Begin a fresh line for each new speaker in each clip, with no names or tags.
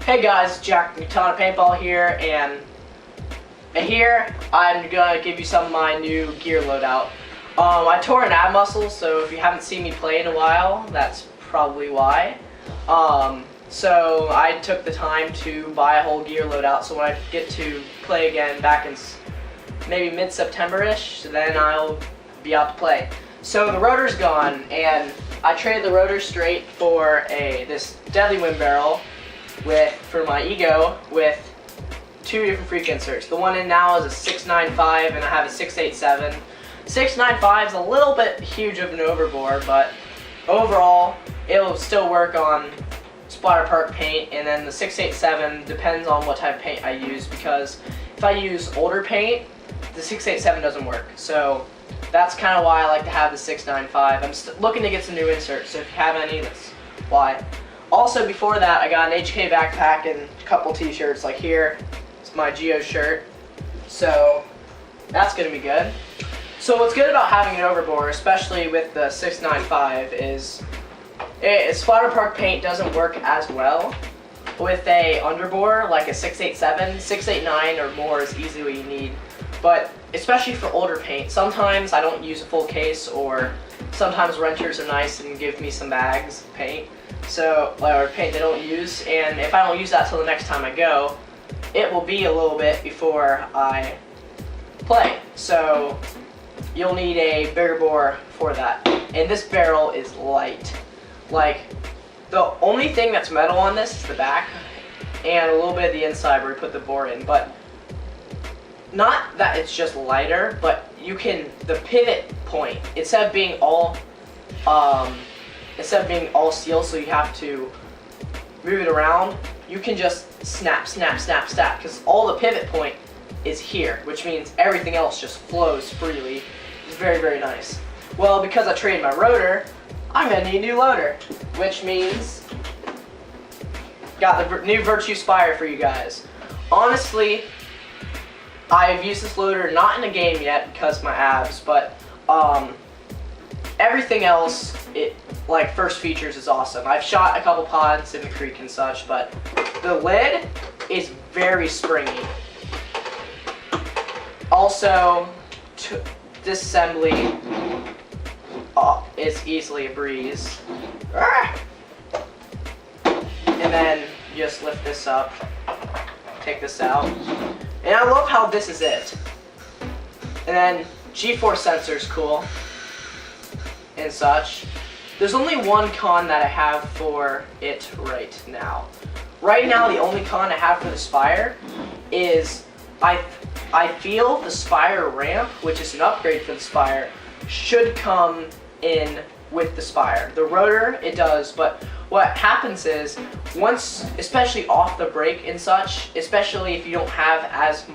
Hey guys, Jack from Paintball here, and here I'm gonna give you some of my new gear loadout. I tore an ab muscle, so if you haven't seen me play in a while, that's probably why. So I took the time to buy a whole gear loadout, so when I get to play again back in maybe mid-September-ish, then I'll be out to play. So the rotor's gone, and I traded the rotor straight for this deadly wind barrel for my ego with two different freak inserts. The one in now is a 695 and I have a 687. 695 is a little bit huge of an overbore, but overall it'll still work on splatter park paint, and then the 687 depends on what type of paint I use, because if I use older paint, the 687 doesn't work. So that's kind of why I like to have the 695. I'm looking to get some new inserts, so if you have any, that's why. Also, before that, I got an HK backpack and a couple t-shirts. Like here, it's my Geo shirt. So that's going to be good. So what's good about having an overbore, especially with the 695, is splatter park paint doesn't work as well with a underbore like a 687. 689 or more is easily what you need. But especially for older paint, sometimes I don't use a full case, or sometimes renters are nice and give me some bags of paint. Or paint they don't use, and if I don't use that till the next time I go, it will be a little bit before I play. So you'll need a bigger bore for that. And this barrel is light. Like, the only thing that's metal on this is the back and a little bit of the inside where we put the bore in, but not that it's just lighter, but the pivot point, instead of being all steel, so you have to move it around, you can just snap, because all the pivot point is here, which means everything else just flows freely. It's very, very nice. Well, because I traded my rotor, I'm gonna need a new loader, which means got the new Virtue Spire for you guys. Honestly, I've used this loader not in a game yet because of my abs, but everything else, like first features, is awesome. I've shot a couple pods in the creek and such, but the lid is very springy. Also, disassembly is easily a breeze. And then you just lift this up, take this out, and I love how this is it. And then G-force sensor is cool and such. There's only one con that I have for it right now. Right now, the only con I have for the Spire is I feel the Spire ramp, which is an upgrade for the Spire, should come in with the Spire. The rotor, it does, but what happens is, once, especially off the break and such, especially if you don't have as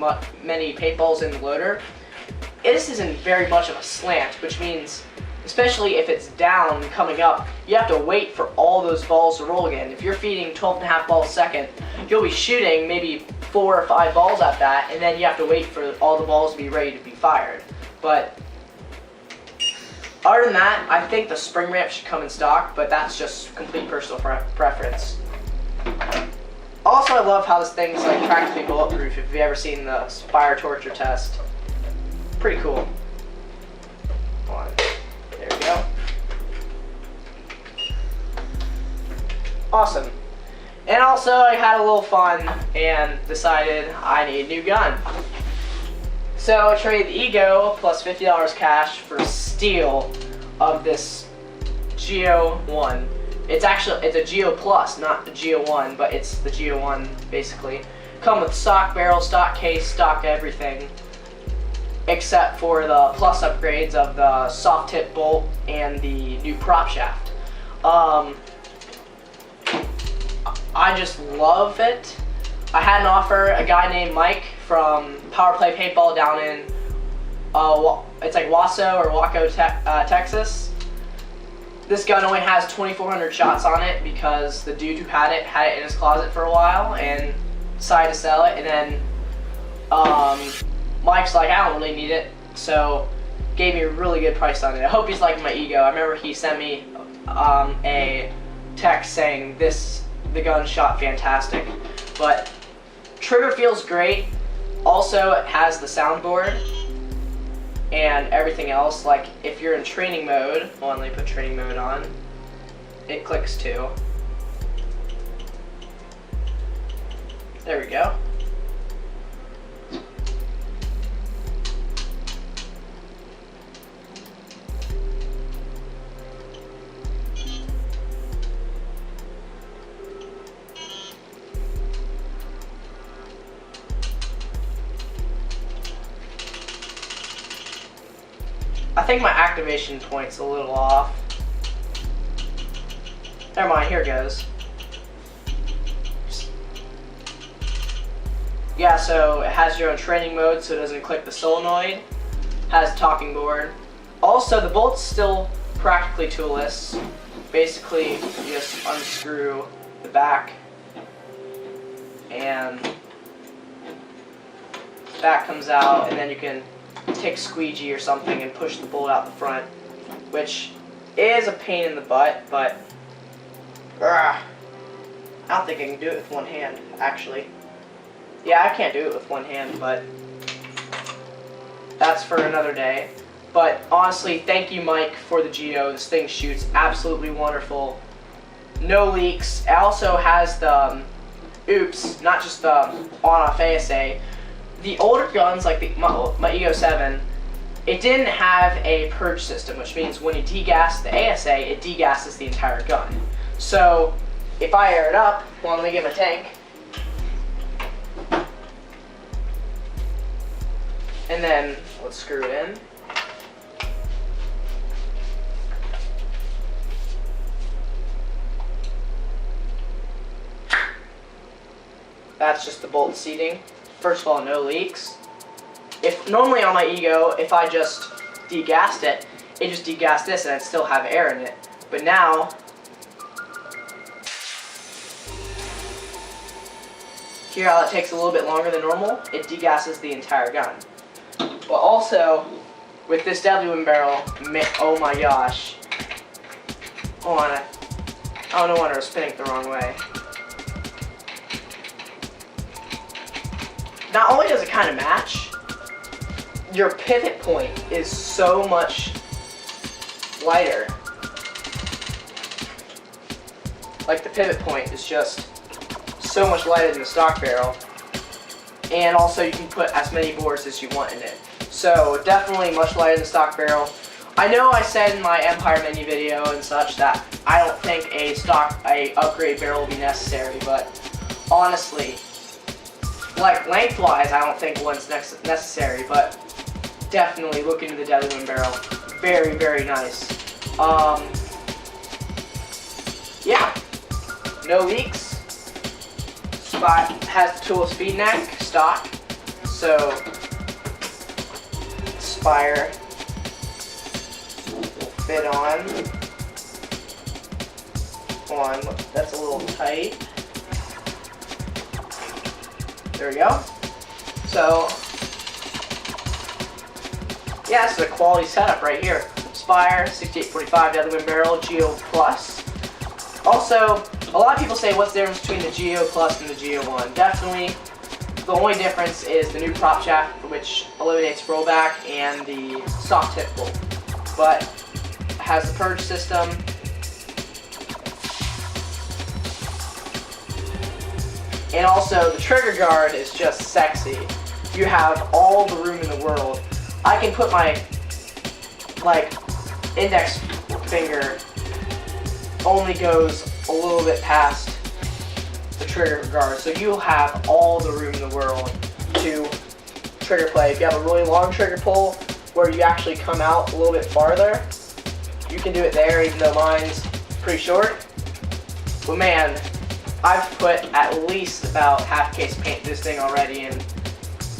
many paintballs in the loader, this isn't very much of a slant, which means, especially if it's down and coming up, you have to wait for all those balls to roll again. If you're feeding 12.5 balls a second, you'll be shooting maybe 4 or 5 balls at that, and then you have to wait for all the balls to be ready to be fired. But other than that, I think the spring ramp should come in stock, but that's just complete personal preference. Also, I love how this thing's like practically bulletproof. If you've ever seen the Spire torture test, pretty cool. There we go. Awesome. And also, I had a little fun and decided I need a new gun. So I traded the Ego plus $50 cash for steel of this Geo 1. It's a Geo Plus, not the Geo 1, but it's the Geo 1 basically. Come with stock barrel, stock case, stock everything, except for the plus upgrades of the soft tip bolt and the new prop shaft. I just love it. I had an offer, a guy named Mike from PowerPlay Paintball down in, it's like Waco, Texas. This gun only has 2,400 shots on it because the dude who had it in his closet for a while, and decided to sell it, and then Mike's like, I don't really need it, so gave me a really good price on it. I hope he's liking my ego. I remember he sent me a text saying the gun shot fantastic, but trigger feels great. Also, it has the soundboard and everything else. Like if you're in training mode, let me put training mode on. It clicks too. There we go. I think my activation point's a little off. Never mind, here it goes. Yeah, so it has your own training mode, so it doesn't click the solenoid. Has talking board. Also, the bolt's still practically toolless. Basically, you just unscrew the back, and that comes out, and then you can take squeegee or something and push the bolt out the front, which is a pain in the butt, but I don't think I can do it with one hand, actually. Yeah, I can't do it with one hand, but that's for another day. But honestly, thank you, Mike, for the Geo. This thing shoots absolutely wonderful. No leaks. It also has the oops, not just the on-off ASA. The older guns, like my Ego 7, it didn't have a purge system, which means when you degas the ASA, it degasses the entire gun. So if I air it up, well, let me get my tank. And then let's screw it in. That's just the bolt seating. First of all, no leaks. If normally on my Ego, if I just degassed it, it just degassed this and I'd still have air in it. But now, hear how it takes a little bit longer than normal? It degasses the entire gun. But also, with this W barrel, oh my gosh. Hold on, oh no wonder I was spinning it the wrong way. Not only does it kind of match, your pivot point is so much lighter. Like the pivot point is just so much lighter than the stock barrel. And also you can put as many boards as you want in it. So definitely much lighter than the stock barrel. I know I said in my Empire menu video and such that I don't think a upgrade barrel will be necessary, but honestly, like lengthwise, I don't think one's necessary, but definitely look into the Deadly barrel. Very, very nice. Yeah, no leaks. Spot has the toolless feed neck, stock, so spire will fit on. Hold on, that's a little tight. There we go. So, yeah, this is a quality setup right here. Spire, 6845 Deadly Barrel, Geo Plus. Also, a lot of people say what's the difference between the Geo Plus and the Geo 1. Definitely, the only difference is the new prop shaft, which eliminates rollback, and the soft tip bolt. But it has the purge system. And also, the trigger guard is just sexy. You have all the room in the world. I can put my, index finger only goes a little bit past the trigger guard. So you'll have all the room in the world to trigger play. If you have a really long trigger pull where you actually come out a little bit farther, you can do it there, even though mine's pretty short. But man, I've put at least about half a case of paint in this thing already, and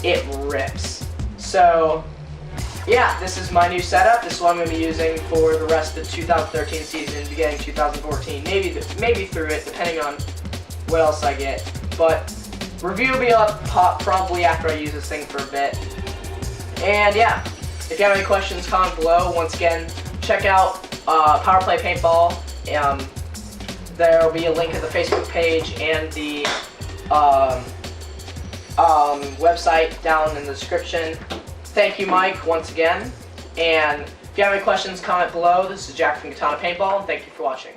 it rips. So, yeah, this is my new setup. This is what I'm going to be using for the rest of the 2013 season, beginning 2014. Maybe through it, depending on what else I get. But review will be up probably after I use this thing for a bit. And yeah, if you have any questions, comment below. Once again, check out PowerPlay Paintball. There will be a link at the Facebook page and the website down in the description. Thank you, Mike, once again. And if you have any questions, comment below. This is Jack from Katana Paintball, and thank you for watching.